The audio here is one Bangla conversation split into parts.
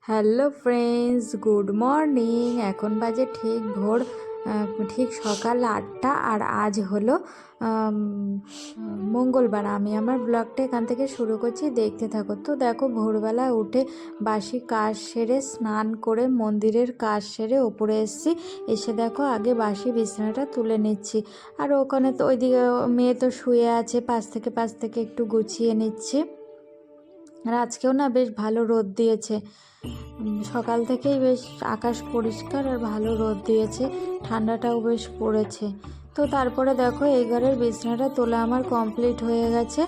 Hello friends, good morning. এখন বাজে ঠিক সকাল 8টা। আর আজ হলো মঙ্গলবার। আমি আমার ব্লগটা এখান থেকে শুরু করছি, দেখতে থাকো। তো দেখো, ভোরবেলা উঠে বাসি কাজ সেরে স্নান করে মন্দিরের কাজ সেরে ওপরে এসে দেখো আগে বাসি বিছানাটা তুলে নিচ্ছি। আর ওখানে তো ওইদিকে মেয়ে তো শুয়ে আছে, পাশ থেকে একটু গুছিয়ে নিচ্ছি। আর আজকেও না বেশ ভালো রোদ দিয়েছে, সকাল থেকেই বেশ আকাশ পরিষ্কার আর ভালো রোদ দিয়েছে, ঠান্ডাটাও বেশ পড়েছে। তো তারপরে দেখো এই ঘরের বিছানাটা তোলা আমার কমপ্লিট হয়ে গেছে।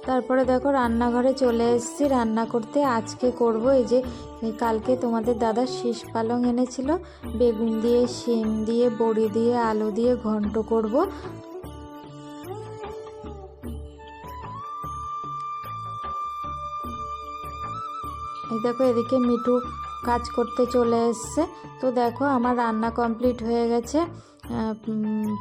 তারপরে দেখো রান্নাঘরে চলে এসেছি রান্না করতে। আজকে করব এই যে কালকে তোমাদের দাদা শীষ পালং এনেছিল, বেগুন দিয়ে, শিম দিয়ে, বড়ি দিয়ে, আলু দিয়ে ঘন্ট করব। এই দেখো এদিকে মিঠু কাজ করতে চলে এসছে। তো দেখো আমার রান্না কমপ্লিট হয়ে গেছে।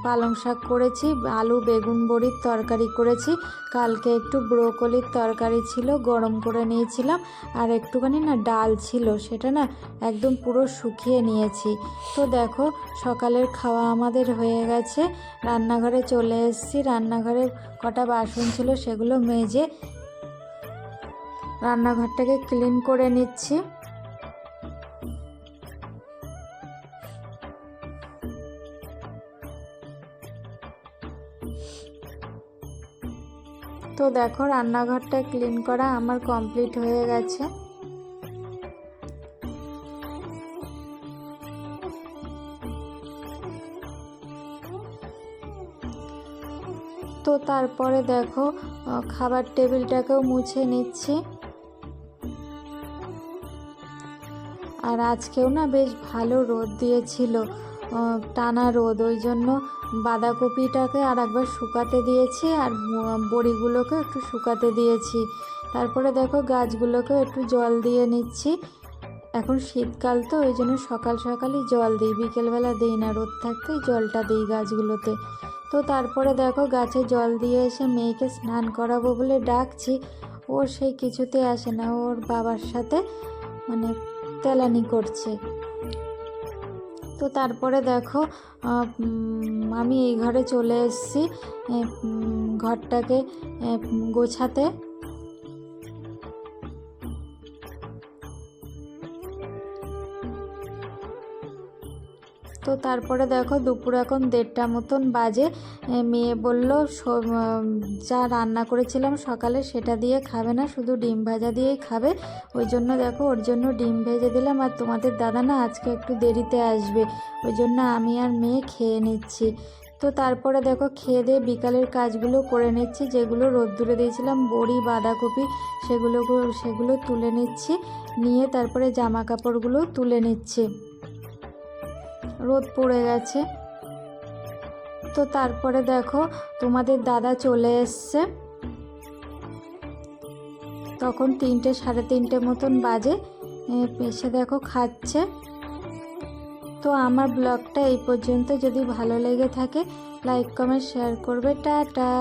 পালং শাক করেছি, আলু বেগুন বড়ির তরকারি করেছি, কালকে একটু ব্রোকলির তরকারি ছিল গরম করে নিয়েছিলাম, আর একটুখানি না ডাল ছিল, সেটা না একদম পুরো শুকিয়ে নিয়েছি। তো দেখো সকালের খাওয়া আমাদের হয়ে গেছে, রান্নাঘরে চলে এসেছি। রান্নাঘরে কটা বাসন ছিল সেগুলো মেজে রান্নাঘরটাকে ক্লিন করে নিচ্ছি। তো দেখো রান্নাঘরটা ক্লিন করা আমার কমপ্লিট হয়ে গেছে। তো তারপরে দেখো খাবার টেবিলটাকেও মুছে নিচ্ছি। আর আজকেও না বেশ ভালো রোদ দিয়েছিল, টানা রোদ, ওই জন্য বাঁধাকপিটাকে আর একবার শুকাতে দিয়েছি, আর বড়িগুলোকে একটু শুকাতে দিয়েছি। তারপরে দেখো গাছগুলোকেও একটু জল দিয়ে নিচ্ছি। এখন শীতকাল তো ওই জন্য সকাল সকালই জল দিই, বিকেলবেলা দিই না, রোদ থাকতেই জলটা দিই গাছগুলোতে। তো তারপরে দেখো গাছে জল দিয়ে এসে মেয়েকে স্নান করাবো বলে ডাকছি, ও সেই কিছুতে আসে না, ওর বাবার সাথে মানে তেলানি করছে। তো তারপরে দেখো আমি এই ঘরে চলে এসেছি ঘরটাকে গোছাতে। তো তারপরে দেখো দুপুর এখন 1:30 মতন বাজে। মেয়ে বলল যা রান্না করেছিলাম সকালে সেটা দিয়ে খাবে না, শুধু ডিম ভাজা দিয়েই খাবে। ওই জন্য দেখো ওর জন্য ডিম ভেজে দিলাম। আর তোমাদের দাদা না আজকে একটু দেরিতে আসবে, ওই জন্য আমি আর মেয়ে খেয়ে নিচ্ছি। তো তারপরে দেখো খেয়ে দিয়ে বিকালের কাজগুলো করে নিচ্ছি, যেগুলো রোদ্দুরে দিয়েছিলাম বড়ি বাঁধাকপি সেগুলো তুলে নিচ্ছি, নিয়ে তারপরে জামা কাপড়গুলো তুলে নিচ্ছি, রোদ পড়ে গেছে। তো তারপরে দেখো তোমাদের দাদা চলে এসছে, তখন 3টে সাড়ে 3টে মতন বাজে, এসে দেখো খাচ্ছে। তো আমার ব্লগটা এই পর্যন্ত, যদি ভালো লেগে থাকে লাইক কমেন্ট শেয়ার করবে। টাটা।